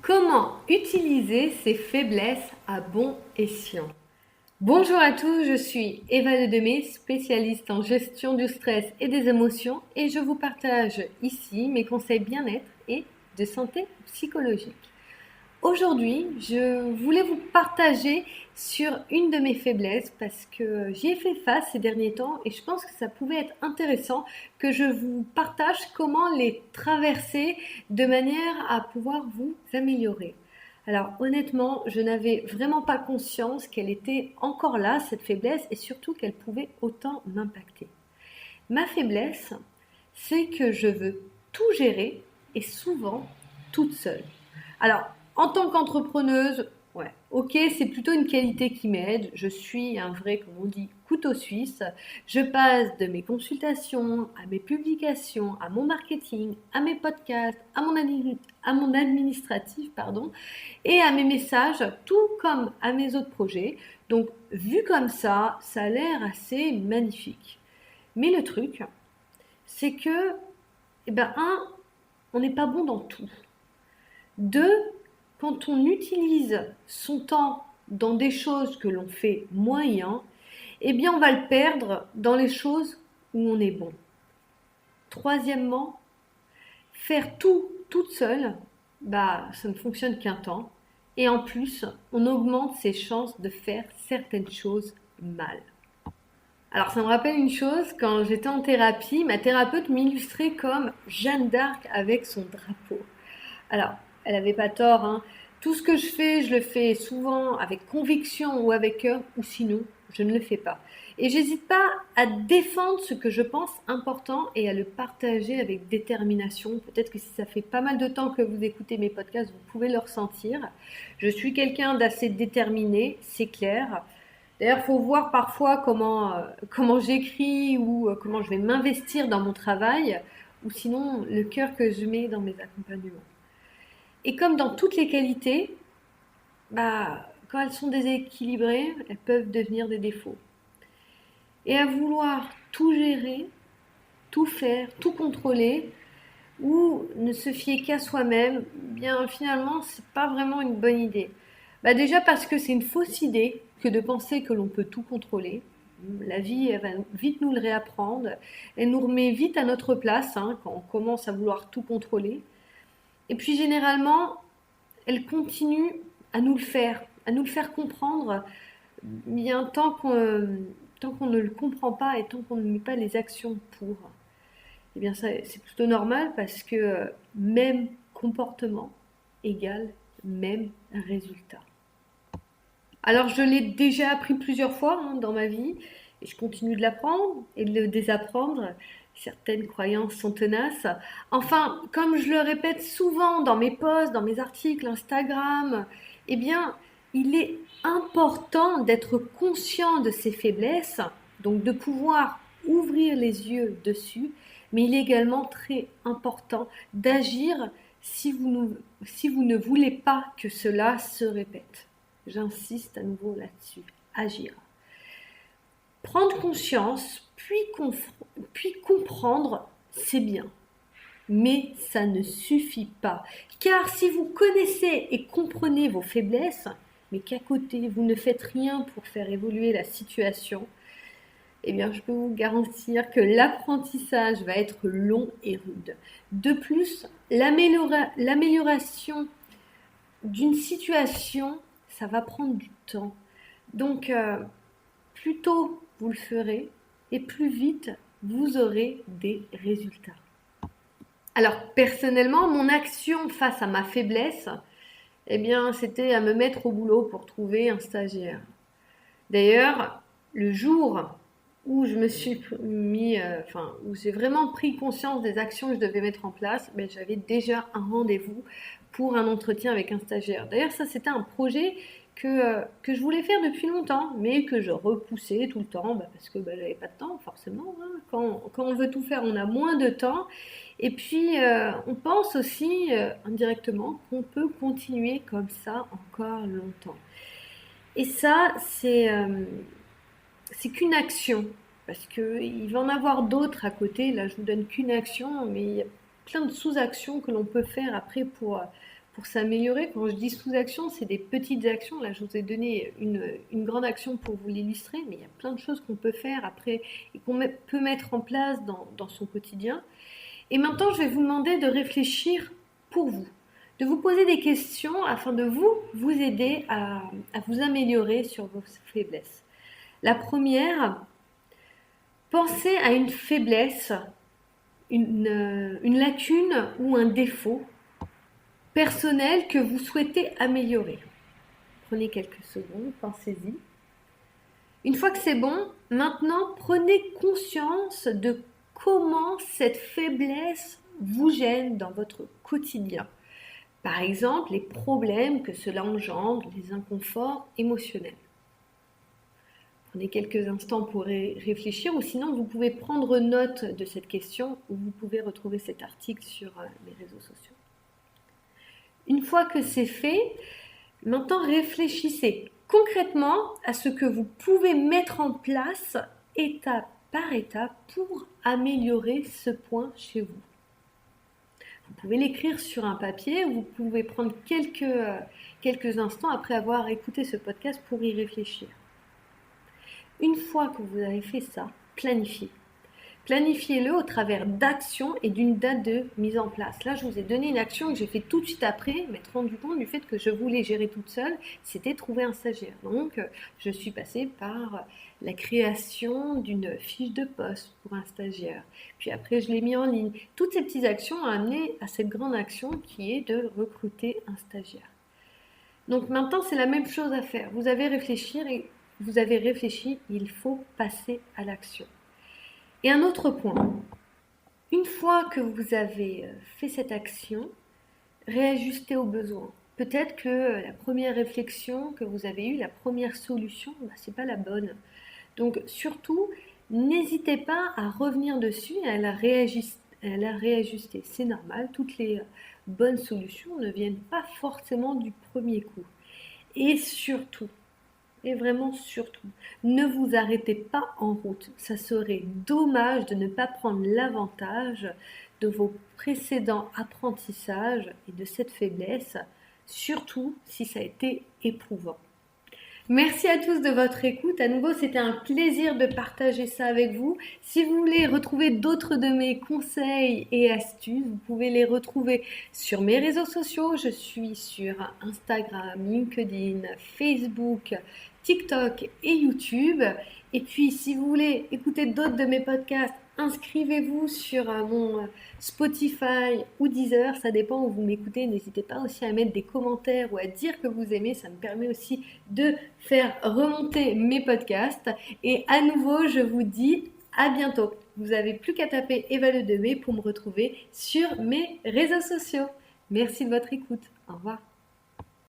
Comment utiliser ses faiblesses à bon escient? Bonjour à tous, je suis Eva Ledemé, spécialiste en gestion du stress et des émotions et je vous partage ici mes conseils bien-être et de santé psychologique. Aujourd'hui, je voulais vous partager sur une de mes faiblesses parce que j'y ai fait face ces derniers temps et je pense que ça pouvait être intéressant que je vous partage comment les traverser de manière à pouvoir vous améliorer. Alors honnêtement, je n'avais vraiment pas conscience qu'elle était encore là, cette faiblesse, et surtout qu'elle pouvait autant m'impacter. Ma faiblesse, c'est que je veux tout gérer et souvent toute seule. Alors, en tant qu'entrepreneuse, ouais, ok, c'est plutôt une qualité qui m'aide. Je suis un vrai, comme on dit, couteau suisse. Je passe de mes consultations à mes publications, à mon marketing, à mes podcasts, à mon administratif, pardon, et à mes messages, tout comme à mes autres projets. Donc, vu comme ça a l'air assez magnifique. Mais le truc, c'est que, on n'est pas bon dans tout. Deux, quand on utilise son temps dans des choses que l'on fait moyen, on va le perdre dans les choses où on est bon. Troisièmement, faire tout toute seule, ça ne fonctionne qu'un temps. Et en plus, on augmente ses chances de faire certaines choses mal. Alors ça me rappelle une chose, quand j'étais en thérapie, ma thérapeute m'illustrait comme Jeanne d'Arc avec son drapeau. Alors, elle n'avait pas tort, hein. Tout ce que je le fais souvent avec conviction ou avec cœur, ou sinon, je ne le fais pas. Et j'hésite pas à défendre ce que je pense important et à le partager avec détermination. Peut-être que si ça fait pas mal de temps que vous écoutez mes podcasts, vous pouvez le ressentir. Je suis quelqu'un d'assez déterminé, c'est clair. D'ailleurs, il faut voir parfois comment j'écris ou comment je vais m'investir dans mon travail, ou sinon le cœur que je mets dans mes accompagnements. Et comme dans toutes les qualités, quand elles sont déséquilibrées, elles peuvent devenir des défauts. Et à vouloir tout gérer, tout faire, tout contrôler, ou ne se fier qu'à soi-même, bien finalement, c'est pas vraiment une bonne idée. Déjà parce que c'est une fausse idée que de penser que l'on peut tout contrôler. La vie, elle va vite nous le réapprendre. Elle nous remet vite à notre place quand on commence à vouloir tout contrôler. Et puis généralement, elle continue à nous le faire comprendre, bien tant qu'on ne le comprend pas et tant qu'on ne met pas les actions pour. Eh bien ça, c'est plutôt normal parce que même comportement égale même résultat. Alors je l'ai déjà appris plusieurs fois dans ma vie et je continue de l'apprendre et de le désapprendre. Certaines croyances sont tenaces. Enfin, comme je le répète souvent dans mes posts, dans mes articles Instagram, il est important d'être conscient de ses faiblesses, donc de pouvoir ouvrir les yeux dessus, mais il est également très important d'agir si vous ne voulez pas que cela se répète. J'insiste à nouveau là-dessus, agir. Prendre conscience, puis comprendre, c'est bien. Mais ça ne suffit pas. Car si vous connaissez et comprenez vos faiblesses, mais qu'à côté vous ne faites rien pour faire évoluer la situation, je peux vous garantir que l'apprentissage va être long et rude. De plus, l'amélioration d'une situation, ça va prendre du temps. Donc, plus tôt vous le ferez et plus vite vous aurez des résultats. Alors, personnellement, mon action face à ma faiblesse, c'était à me mettre au boulot pour trouver un stagiaire. D'ailleurs, le jour où je me suis où j'ai vraiment pris conscience des actions que je devais mettre en place, j'avais déjà un rendez-vous pour un entretien avec un stagiaire. D'ailleurs, ça, c'était un projet que je voulais faire depuis longtemps, mais que je repoussais tout le temps, parce que j'avais pas de temps, forcément. Quand on veut tout faire, on a moins de temps. Et puis, on pense aussi, indirectement, qu'on peut continuer comme ça encore longtemps. Et ça, c'est qu'une action, parce qu'il va en avoir d'autres à côté. Là, je vous donne qu'une action, mais il y a plein de sous-actions que l'on peut faire après pour s'améliorer. Quand je dis sous-action, c'est des petites actions. Là, je vous ai donné une grande action pour vous l'illustrer, mais il y a plein de choses qu'on peut faire après et qu'on peut mettre en place dans son quotidien. Et maintenant, je vais vous demander de réfléchir pour vous, de vous poser des questions afin de vous aider à vous améliorer sur vos faiblesses. La première, pensez à une faiblesse, une lacune ou un défaut personnel que vous souhaitez améliorer. Prenez quelques secondes, pensez-y. Une fois que c'est bon, maintenant prenez conscience de comment cette faiblesse vous gêne dans votre quotidien. Par exemple, les problèmes que cela engendre, les inconforts émotionnels. Prenez quelques instants pour réfléchir ou sinon vous pouvez prendre note de cette question ou vous pouvez retrouver cet article sur les réseaux sociaux. Une fois que c'est fait, maintenant réfléchissez concrètement à ce que vous pouvez mettre en place étape par étape pour améliorer ce point chez vous. Vous pouvez l'écrire sur un papier ou vous pouvez prendre quelques instants après avoir écouté ce podcast pour y réfléchir. Une fois que vous avez fait ça, planifiez. Planifiez-le au travers d'actions et d'une date de mise en place. Là, je vous ai donné une action que j'ai fait tout de suite après, m'être rendu compte du fait que je voulais gérer toute seule, c'était trouver un stagiaire. Donc, je suis passée par la création d'une fiche de poste pour un stagiaire. Puis après, je l'ai mis en ligne. Toutes ces petites actions ont amené à cette grande action qui est de recruter un stagiaire. Donc maintenant, c'est la même chose à faire. Vous avez réfléchi, il faut passer à l'action. Et un autre point, une fois que vous avez fait cette action, réajustez aux besoins. Peut-être que la première réflexion que vous avez eue, la première solution, c'est pas la bonne. Donc surtout, n'hésitez pas à revenir dessus et à la réajuster. C'est normal, toutes les bonnes solutions ne viennent pas forcément du premier coup. Et surtout, et vraiment surtout, ne vous arrêtez pas en route. Ça serait dommage de ne pas prendre l'avantage de vos précédents apprentissages et de cette faiblesse, surtout si ça a été éprouvant. Merci à tous de votre écoute. À nouveau, c'était un plaisir de partager ça avec vous. Si vous voulez retrouver d'autres de mes conseils et astuces, vous pouvez les retrouver sur mes réseaux sociaux. Je suis sur Instagram, LinkedIn, Facebook, TikTok et YouTube. Et puis, si vous voulez écouter d'autres de mes podcasts, inscrivez-vous sur mon Spotify ou Deezer, ça dépend où vous m'écoutez. N'hésitez pas aussi à mettre des commentaires ou à dire que vous aimez, ça me permet aussi de faire remonter mes podcasts. Et à nouveau, je vous dis à bientôt. Vous n'avez plus qu'à taper Eva Le Demé pour me retrouver sur mes réseaux sociaux. Merci de votre écoute. Au revoir.